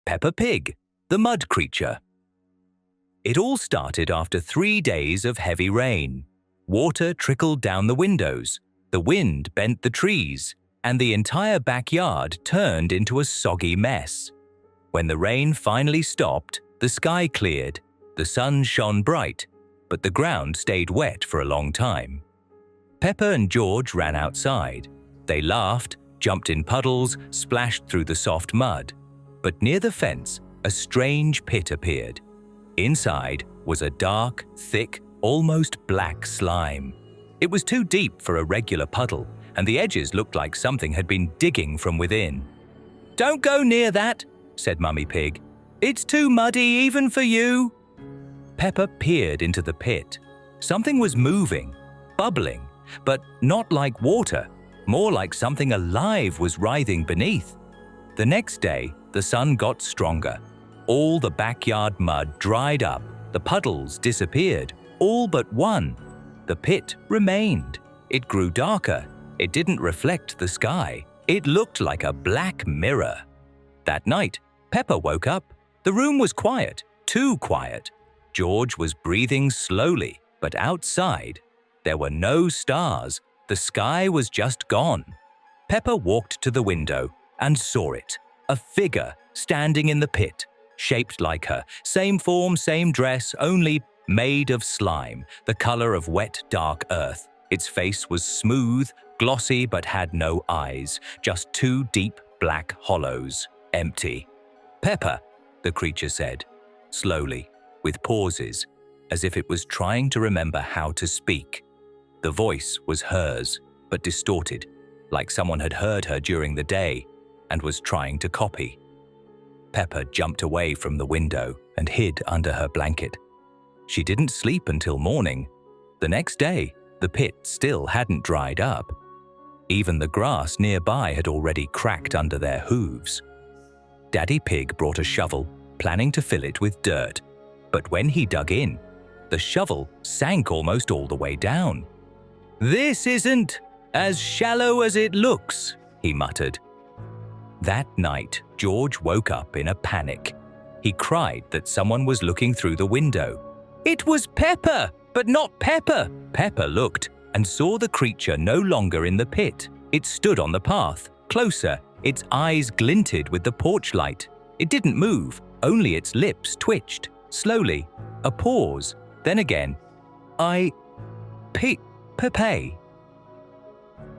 Peppa Pig, the mud creature. It all started after 3 days of heavy rain. Water trickled down the windows, the wind bent the trees, and the entire backyard turned into a soggy mess. When the rain finally stopped, the sky cleared, the sun shone bright, but the ground stayed wet for a long time. Peppa and George ran outside. They laughed, jumped in puddles, splashed through the soft mud. But near the fence, a strange pit appeared. Inside was a dark, thick, almost black slime. It was too deep for a regular puddle, and the edges looked like something had been digging from within. "Don't go near that," said Mummy Pig. "It's too muddy even for you." Peppa peered into the pit. Something was moving, bubbling, but not like water, more like something alive was writhing beneath. The next day, the sun got stronger. All the backyard mud dried up, the puddles disappeared, all but one. The pit remained. It grew darker. It didn't reflect the sky. It looked like a black mirror. That night, Peppa woke up. The room was quiet, too quiet. George was breathing slowly, but outside, there were no stars. The sky was just gone. Peppa walked to the window and saw it. A figure standing in the pit, shaped like her, same form, same dress, only made of slime, the color of wet, dark earth. Its face was smooth, glossy, but had no eyes, just two deep black hollows, empty. "Peppa," the creature said, slowly, with pauses, as if it was trying to remember how to speak. The voice was hers, but distorted, like someone had heard her during the day and was trying to copy. Peppa jumped away from the window and hid under her blanket. She didn't sleep until morning. The next day, the pit still hadn't dried up. Even the grass nearby had already cracked under their hooves. Daddy Pig brought a shovel, planning to fill it with dirt. But when he dug in, the shovel sank almost all the way down. "This isn't as shallow as it looks," he muttered. That night, George woke up in a panic. He cried that someone was looking through the window. It was Peppa, but not Peppa. Peppa looked and saw the creature no longer in the pit. It stood on the path, closer. Its eyes glinted with the porch light. It didn't move, only its lips twitched. Slowly, a pause, then again. Pepe.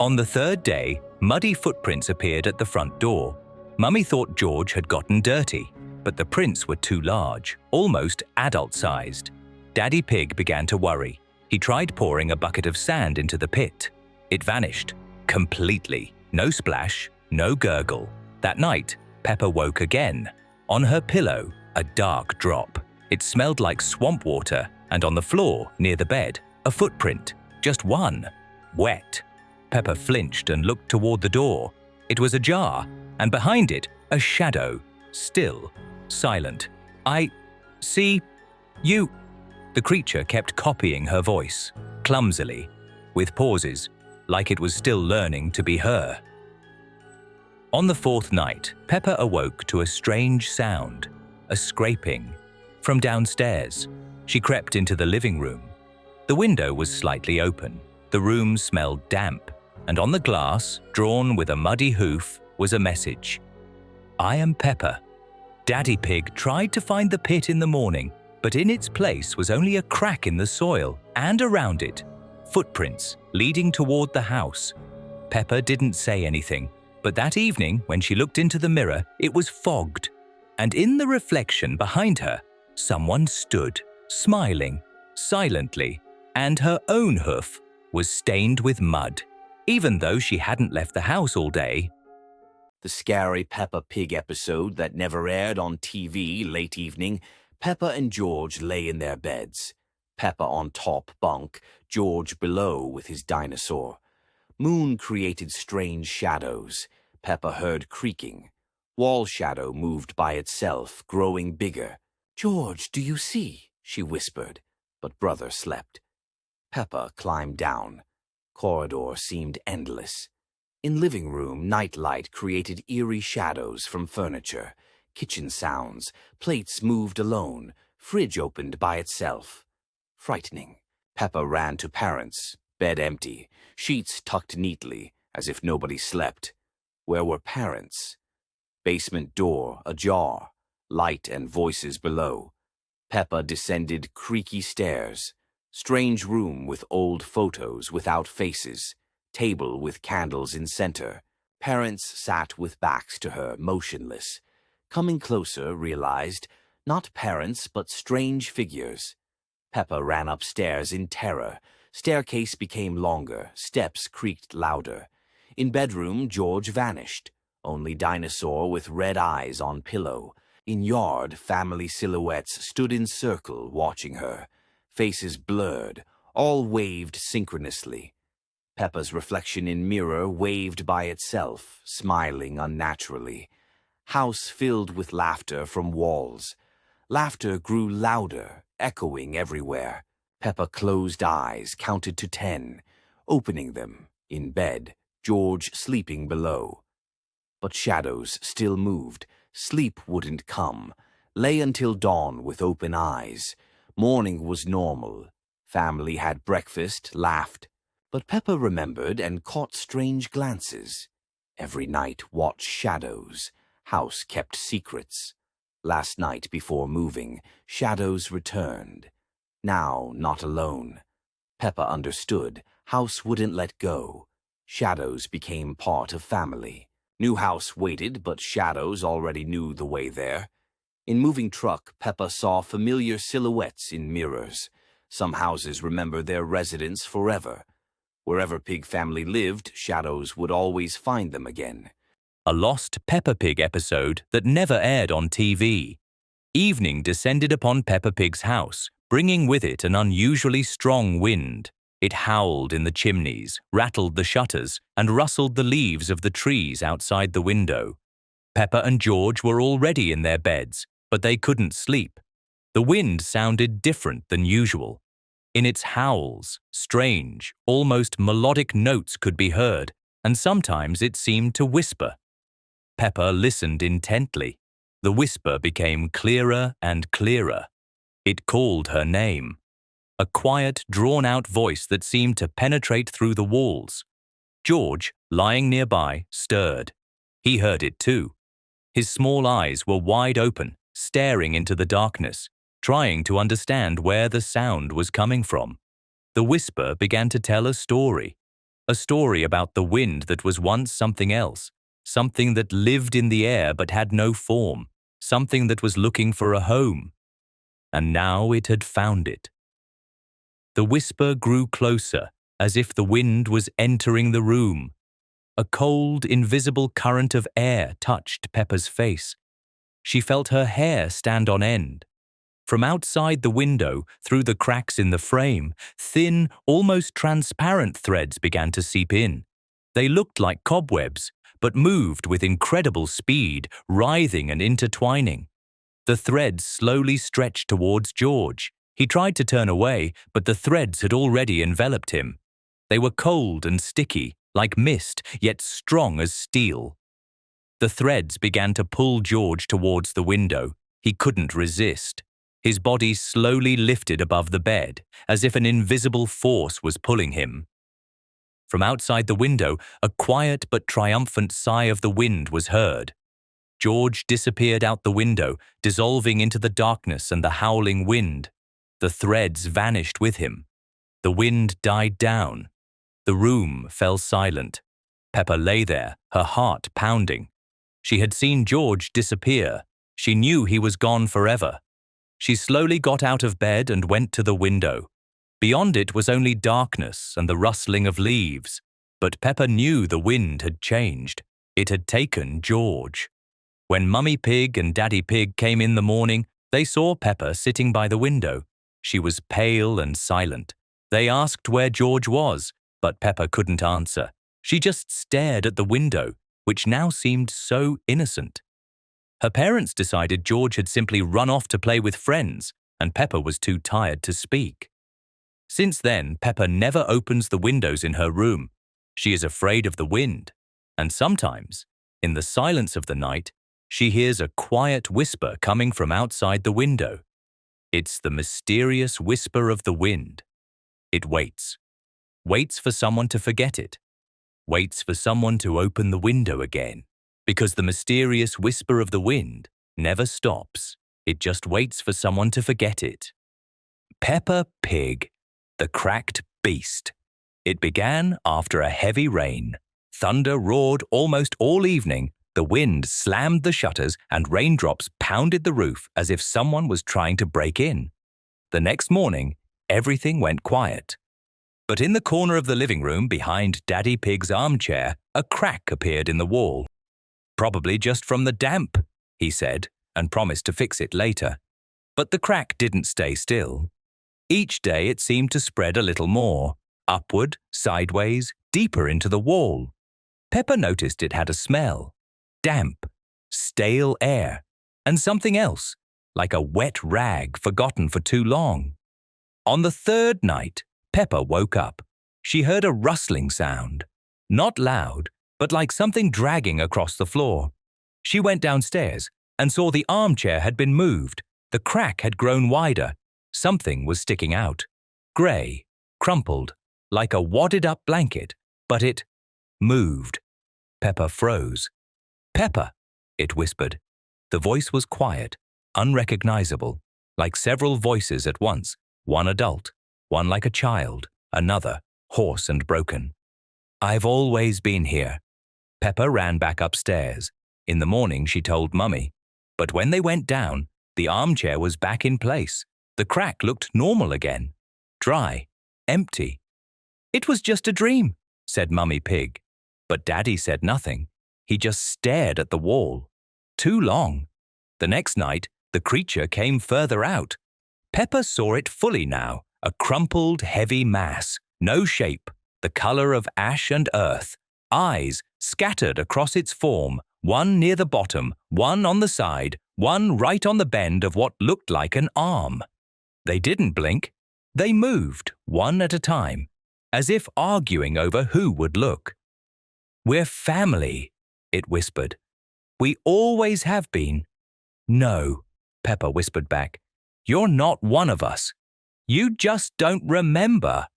On the third day, muddy footprints appeared at the front door. Mummy thought George had gotten dirty, but the prints were too large, almost adult-sized. Daddy Pig began to worry. He tried pouring a bucket of sand into the pit. It vanished, completely. No splash, no gurgle. That night, Peppa woke again. On her pillow, a dark drop. It smelled like swamp water, and on the floor, near the bed, a footprint. Just one. Wet. Peppa flinched and looked toward the door. It was ajar, and behind it, a shadow. Still, silent. "I see you." The creature kept copying her voice, clumsily, with pauses, like it was still learning to be her. On the fourth night, Peppa awoke to a strange sound, a scraping, from downstairs. She crept into the living room. The window was slightly open. The room smelled damp, and on the glass, drawn with a muddy hoof, was a message. "I am Peppa. Daddy Pig tried to find the pit in the morning, but in its place was only a crack in the soil, and around it, footprints leading toward the house." Peppa didn't say anything, but that evening, when she looked into the mirror, it was fogged, and in the reflection behind her, someone stood, smiling, silently, and her own hoof was stained with mud, even though she hadn't left the house all day. The scary Peppa Pig episode that never aired on TV late evening, Peppa and George lay in their beds. Peppa on top bunk, George below with his dinosaur. Moon created strange shadows. Peppa heard creaking. Wall shadow moved by itself, growing bigger. "George, do you see?" she whispered, but brother slept. Peppa climbed down. Corridor seemed endless. In living room, nightlight created eerie shadows from furniture. kitchen sounds, plates moved alone, fridge opened by itself. Frightening. Peppa ran to parents, bed empty, sheets tucked neatly, as if nobody slept. Where were parents? Basement door ajar, light and voices below. Peppa descended creaky stairs. Strange room with old photos without faces. Table with candles in center. Parents sat with backs to her, motionless. Coming closer, realized, not parents, but strange figures. Peppa ran upstairs in terror. Staircase became longer, steps creaked louder. In bedroom, George vanished. Only dinosaur with red eyes on pillow. In yard, family silhouettes stood in circle, watching her. Faces blurred, all waved synchronously. Peppa's reflection in mirror waved by itself, smiling unnaturally. House filled with laughter from walls. Laughter grew louder, echoing everywhere. Peppa closed eyes, counted to 10, opening them. In bed, George sleeping below. But shadows still moved. Sleep wouldn't come. Lay until dawn with open eyes. Morning was normal. Family had breakfast, laughed. But Peppa remembered and caught strange glances. Every night watched shadows. House kept secrets. Last night before moving, shadows returned. Now not alone. Peppa understood. House wouldn't let go. Shadows became part of family. New house waited, but shadows already knew the way there. In moving truck, Peppa saw familiar silhouettes in mirrors. Some houses remember their residents forever. Wherever Pig family lived, shadows would always find them again. A lost Peppa Pig episode that never aired on TV. Evening descended upon Peppa Pig's house, bringing with it an unusually strong wind. It howled in the chimneys, rattled the shutters, and rustled the leaves of the trees outside the window. Peppa and George were already in their beds, but they couldn't sleep. The wind sounded different than usual. In its howls, strange, almost melodic notes could be heard, and sometimes it seemed to whisper. Peppa listened intently. The whisper became clearer and clearer. It called her name. A quiet, drawn-out voice that seemed to penetrate through the walls. George, lying nearby, stirred. He heard it too. His small eyes were wide open, staring into the darkness, trying to understand where the sound was coming from. The whisper began to tell a story about the wind that was once something else, something that lived in the air but had no form, something that was looking for a home. And now it had found it. The whisper grew closer, as if the wind was entering the room. A cold, invisible current of air touched Peppa's face. She felt her hair stand on end. From outside the window, through the cracks in the frame, thin, almost transparent threads began to seep in. They looked like cobwebs, but moved with incredible speed, writhing and intertwining. The threads slowly stretched towards George. He tried to turn away, but the threads had already enveloped him. They were cold and sticky, like mist, yet strong as steel. The threads began to pull George towards the window. He couldn't resist. His body slowly lifted above the bed, as if an invisible force was pulling him. From outside the window, a quiet but triumphant sigh of the wind was heard. George disappeared out the window, dissolving into the darkness and the howling wind. The threads vanished with him. The wind died down. The room fell silent. Peppa lay there, her heart pounding. She had seen George disappear. She knew he was gone forever. She slowly got out of bed and went to the window. Beyond it was only darkness and the rustling of leaves. But Peppa knew the wind had changed. It had taken George. When Mummy Pig and Daddy Pig came in the morning, they saw Peppa sitting by the window. She was pale and silent. They asked where George was, but Peppa couldn't answer. She just stared at the window, which now seemed so innocent. Her parents decided George had simply run off to play with friends, and Peppa was too tired to speak. Since then, Peppa never opens the windows in her room. She is afraid of the wind, and sometimes, in the silence of the night, she hears a quiet whisper coming from outside the window. It's the mysterious whisper of the wind. It waits for someone to forget it, waits for someone to open the window again, because the mysterious whisper of the wind never stops. It just waits for someone to forget it. Peppa Pig, the cracked beast. It began after a heavy rain. Thunder roared almost all evening. The wind slammed the shutters and raindrops pounded the roof as if someone was trying to break in. The next morning, everything went quiet. But in the corner of the living room behind Daddy Pig's armchair, a crack appeared in the wall. "Probably just from the damp," he said, and promised to fix it later. But the crack didn't stay still. Each day it seemed to spread a little more, upward, sideways, deeper into the wall. Peppa noticed it had a smell: damp, stale air, and something else, like a wet rag forgotten for too long. On the third night, Peppa woke up. She heard a rustling sound, not loud, but like something dragging across the floor. She went downstairs and saw the armchair had been moved. The crack had grown wider. Something was sticking out, grey, crumpled, like a wadded-up blanket, but it moved. Peppa froze. "Peppa," it whispered. The voice was quiet, unrecognizable, like several voices at once, one adult, one like a child, another, hoarse and broken. "I've always been here." Peppa ran back upstairs. In the morning she told Mummy. But when they went down, the armchair was back in place. The crack looked normal again, dry, empty. "It was just a dream," said Mummy Pig. But Daddy said nothing. He just stared at the wall. Too long. The next night, the creature came further out. Peppa saw it fully now, a crumpled, heavy mass, no shape, the color of ash and earth, eyes scattered across its form, one near the bottom, one on the side, one right on the bend of what looked like an arm. They didn't blink. They moved, one at a time, as if arguing over who would look. "We're family," it whispered. "We always have been." "No," Peppa whispered back. "You're not one of us. You just don't remember."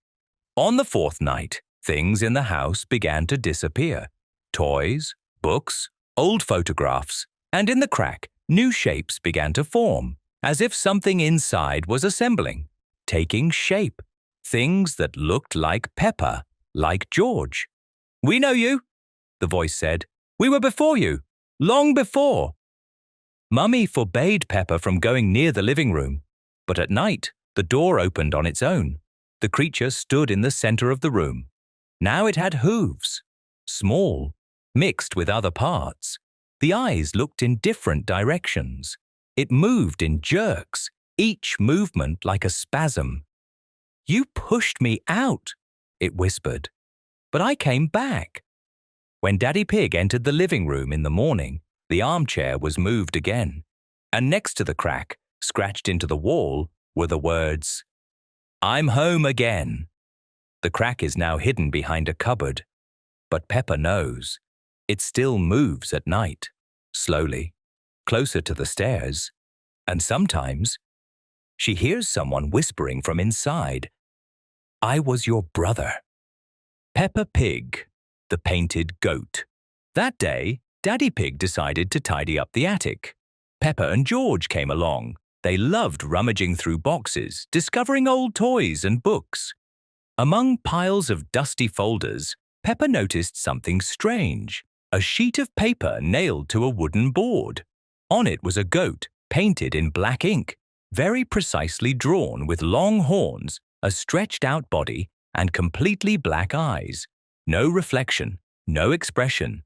On the fourth night, things in the house began to disappear. Toys, books, old photographs, and in the crack, new shapes began to form, as if something inside was assembling, taking shape. Things that looked like Peppa, like George. "We know you," the voice said. "We were before you, long before." Mummy forbade Peppa from going near the living room, but at night the door opened on its own. The creature stood in the center of the room. Now it had hooves, small, mixed with other parts. The eyes looked in different directions. It moved in jerks, each movement like a spasm. "You pushed me out," it whispered, "but I came back." When Daddy Pig entered the living room in the morning, the armchair was moved again, and next to the crack, scratched into the wall, were the words, "I'm home again." The crack is now hidden behind a cupboard, but Peppa knows. It still moves at night, slowly, closer to the stairs, and sometimes she hears someone whispering from inside, "I was your brother." Peppa Pig, the painted goat. That day, Daddy Pig decided to tidy up the attic. Peppa and George came along. They loved rummaging through boxes, discovering old toys and books. Among piles of dusty folders, Peppa noticed something strange: a sheet of paper nailed to a wooden board. On it was a goat, painted in black ink, very precisely drawn with long horns, a stretched-out body, and completely black eyes. No reflection, no expression.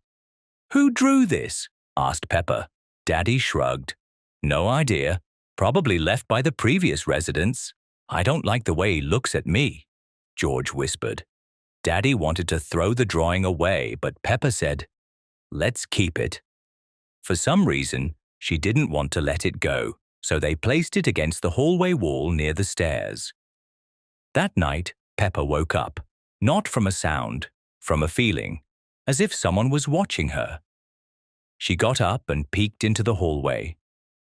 "Who drew this?" asked Peppa. Daddy shrugged. "No idea. Probably left by the previous residents. I don't like the way he looks at me," George whispered. Daddy wanted to throw the drawing away, but Peppa said, "Let's keep it." For some reason, she didn't want to let it go, so they placed it against the hallway wall near the stairs. That night, Peppa woke up, not from a sound, from a feeling, as if someone was watching her. She got up and peeked into the hallway.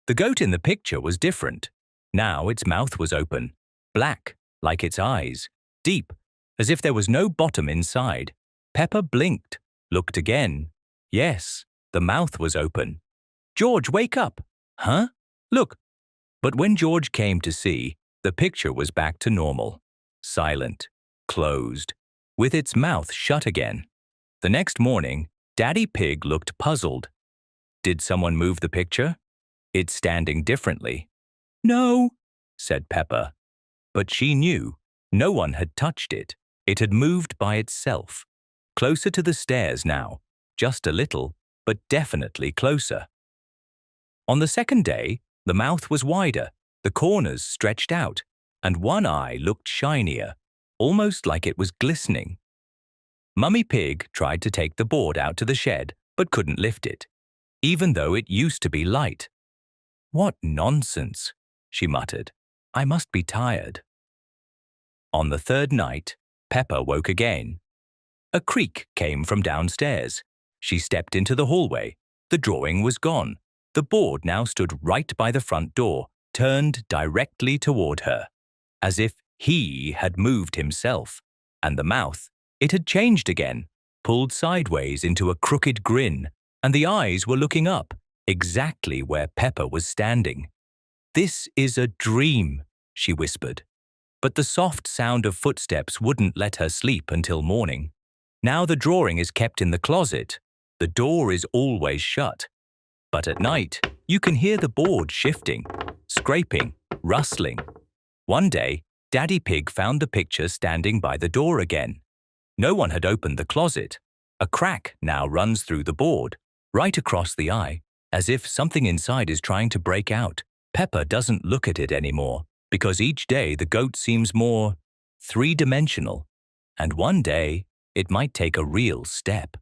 The goat in the picture was different. Now its mouth was open, black, like its eyes, deep, as if there was no bottom inside. Peppa blinked, looked again. Yes, the mouth was open. "George, wake up!" "Huh? Look!" But when George came to see, the picture was back to normal. Silent, closed, with its mouth shut again. The next morning, Daddy Pig looked puzzled. Did someone move the picture? It's standing differently. "No," said Peppa. But she knew no one had touched it. It had moved by itself. Closer to the stairs now, just a little, but definitely closer. On the second day, the mouth was wider, the corners stretched out, and one eye looked shinier, almost like it was glistening. Mummy Pig tried to take the board out to the shed, but couldn't lift it, even though it used to be light. "What nonsense," she muttered. "I must be tired." On the third night, Peppa woke again. A creak came from downstairs. She stepped into the hallway. The drawing was gone. The board now stood right by the front door, turned directly toward her, as if he had moved himself. And the mouth, it had changed again, pulled sideways into a crooked grin, and the eyes were looking up, exactly where Peppa was standing. "This is a dream," she whispered. But the soft sound of footsteps wouldn't let her sleep until morning. Now the drawing is kept in the closet. The door is always shut. But at night, you can hear the board shifting, scraping, rustling. One day, Daddy Pig found the picture standing by the door again. No one had opened the closet. A crack now runs through the board, right across the eye, as if something inside is trying to break out. Peppa doesn't look at it anymore, because each day the goat seems more three-dimensional, and one day it might take a real step.